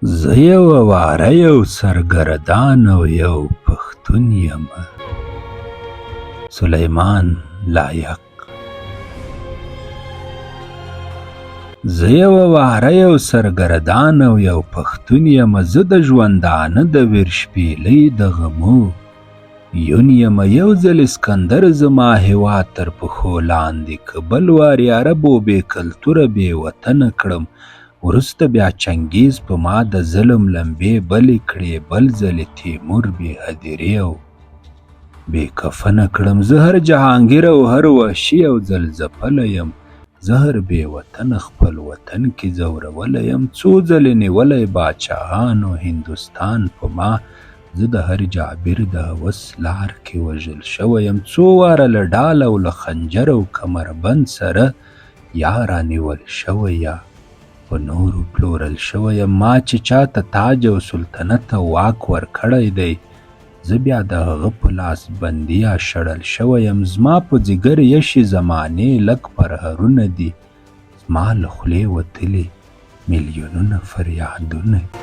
زه یوه واره یو سرګردان او یو پښتون یمه. سلیمان لایق. زه یوه واره یو سرګردان او یو پښتون یمه. زه د ژوندانه د ویر شپېلۍ د غمو یون یمه. یو ځل اسکندر زما هېواد تر پښو لاندې که بل وار یاره بو بې کلتوره بې وطنه کړم. وروسته بیا چنګیز په ما د ظلم لمبې بلې کړې. بل ځل تیمور بې هدیرې او بې کفنه کړم. زه هر جهانګیر او هر وحشي یو ځل ځپلی یم. زه هر بې وطنه خپل وطن کې ځورولی یم. څو ځلې نیولی باچاهانو هندوستان په ما. زه د هر جابر د هوس لار کې وژل شوی یم. څو واره له ډال او له خنجر او کمربند سره یا رانیول شوی یا په نورو پلورل شوی یم. ما چې چاته تاج او سلطنت او واک ورکړی دی، زه بیا د هغه په لاس بندي یا شړل شوی یم. زما په ځیګر یشي زمانې لږ پرهرونه دي. زما له خولې وتلي میلیونونه فریادونه دي.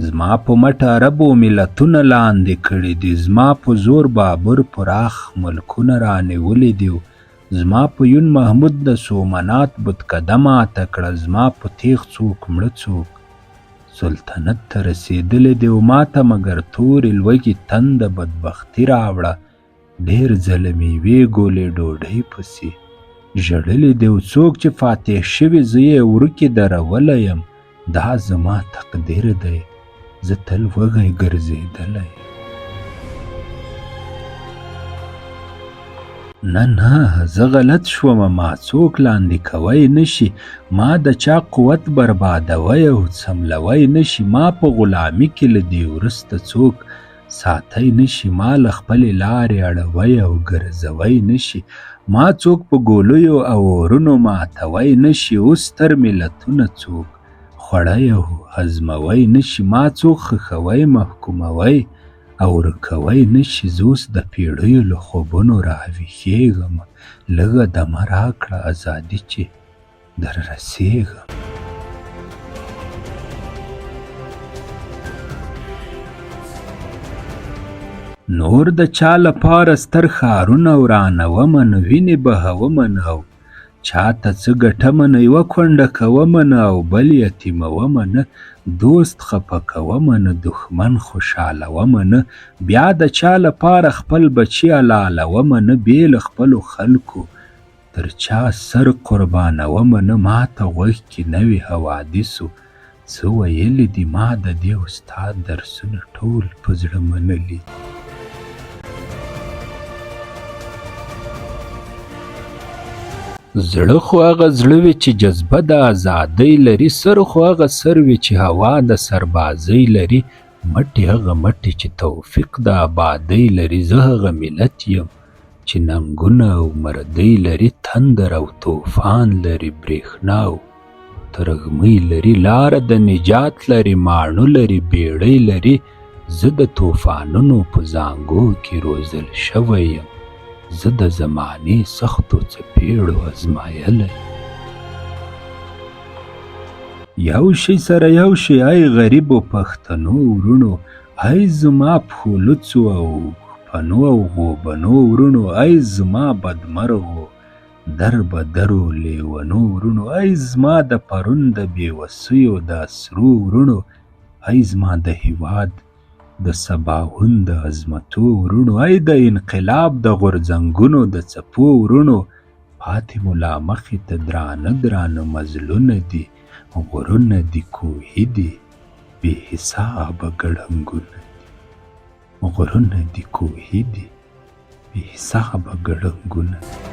زما په مټ عربو ملتونه لاندې کړي دي. زما په زور بابر پراخ ملکونه رانیولي دي. زما په یون محمود د سومنات بتکده ماته کړه. زما په تیغ څوک مړه څوک سلطنت ته رسېدلی دی. و ماته مګر تورې لوږې تنده بدبختي راوړه. ډېر ځله مې یوې ګولې ډوډۍ پسې ژړلي دي. و څوک چې فاتح شوي زه یې وروکې درولی یم. دا زما تقدیر دی، زه تل وږی ګرځېدلی. نه زه غلط شومه. ما څوک لاندې کوی نشي. ما د چا قوت بربادوی او څملوی نشي. ما په غلامي کې له دې وروسته څوک ساتی نشي. ما له خپلې لارې اړوی او ګرځوی نشي. ما څوک په ګولیو او اورونو ماتوی نشي. اوس ستر ملتونه څوک خوړی او هضموی نشي. ما څوک ښخوی محکوموی او ورکوی نشي. زه اوس د پیړیو له خوبونو راویښېږم. لږه دمه راکړه ازادي چې در رسېږم. نور د چا لپاره ستر ښارونه ورانومه نه، وینې بهومه نه، او چاته څه ګټمه نه. یوه کونډه کومه نه او بل یتیمومه نه. دوست خفه کومه نه، دښمن خوشحالومه نه. بیا د چا لپاره خپل بچي حلالومه نه. بې له خپلو خلکو تر چا سر قربانومه نه. ما ته غوږ کې نه وي حوادثو څه ویلي دي. ما د دې استاد درسونه ټول په زړه منلي. زړه خو هغه زړه وي چې جذبه د ازادۍ لري. سر خو هغه سر وي چې هوا د سربازۍ لري. مټې هغه مټې چې توفیق د آبادۍ لري. زه هغه ملت یم چې ننګونه او مردۍ لري. تندر او طوفان لري، برېښنا او ترږمۍ لري. لاره د نجات لري، ماڼو لري، بیړۍ لري. زه د طوفانونو په زانګو کې روزل شوی یم. زه د زمانې سختو څپېړو ازمایلی. یو شي سره یو شي ای غریبو پښتنو ورونو. ای زما پښو لڅو او خپنو او غوبنو ورونو. ای زما بدمرغو دربدرو لیونو ورونو. ای زما د پرون د بېوسیو د اسرو ورونو. ای زما د هېواد د سباوون د عظمتو ورونو. ای د انقلاب د غورځنګونو د څپو ورونو. پاتې مو لا مخې ته درانه درانه مزلونه دي. غرونه دي، کوهي دي، بې حسابه ګړنګونه دي. غرونه دي، کوهي دي، بې حسابه ګړنګونه دي.